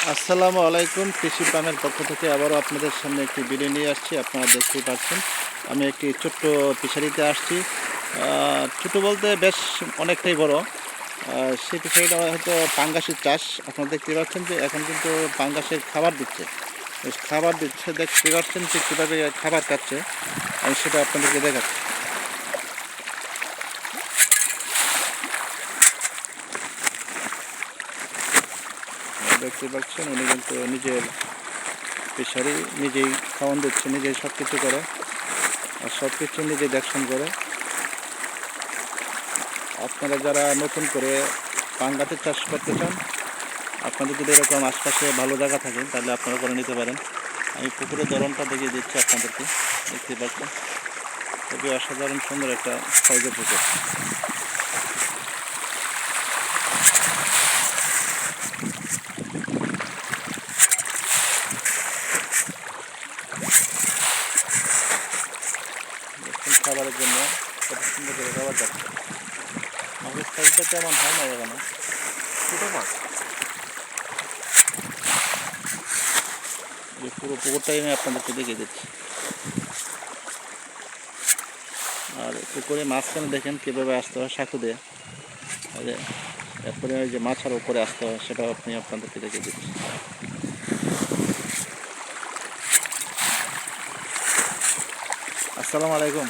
আসসালামু আলাইকুম। কৃষি ফার্মের পক্ষ থেকে আবারও আপনাদের সামনে একটি ভিডিও নিয়ে আসছি। আপনারা দেখতেই পাচ্ছেন আমি একটি ছোট্ট ফিশারিতে আসছি। ছোট বলতে বেশ অনেকটাই বড়। সেই ফিশারিটা হয়তো পাঙ্গাসের চাষ। আপনারা দেখতে পাচ্ছেন যে এখন কিন্তু পাঙ্গাসের খাবার দিচ্ছে। খাবার দিচ্ছে, দেখতে পাচ্ছেন যে কীভাবে খাবার খাচ্ছে। আমি সেটা আপনাদেরকে দেখাচ্ছি। দেখতে পাচ্ছেন উনি কিন্তু নিজের ফিশারি নিজেই খাওয়ান দিচ্ছে, নিজেই সব কিছু করে, আর সব কিছু নিজে দেখশন করে। আপনারা যারা নতুন করে পাঙ্গাসের চাষ করতে চান, আপনাদের যদি এরকম আশপাশে ভালো জায়গা থাকে তাহলে আপনারা করে নিতে পারেন। আমি পুকুরের ধরনটা দেখিয়ে দিচ্ছি আপনাদেরকে। দেখতে পাচ্ছেন খুবই অসাধারণ সুন্দর একটা সাইজের পুকুর। খাবারের জন্য কত সুন্দর করে খাবার যাচ্ছে। মাছের সাইজটা তেমন হয় না এখানে, ছোটো মাছ। এই পুরো পুকুরটাই আমি আপনাদেরকে দেখিয়ে দিচ্ছি। আর পুকুরে মাঝখানে দেখেন কীভাবে আসতে হয় সাঁকু দিয়ে, এরপরে ওই যে মাছের উপরে আসতে হয় সেটাও আপনি আপনাদেরকে দেখিয়ে দিচ্ছি। আসসালামু আলাইকুম।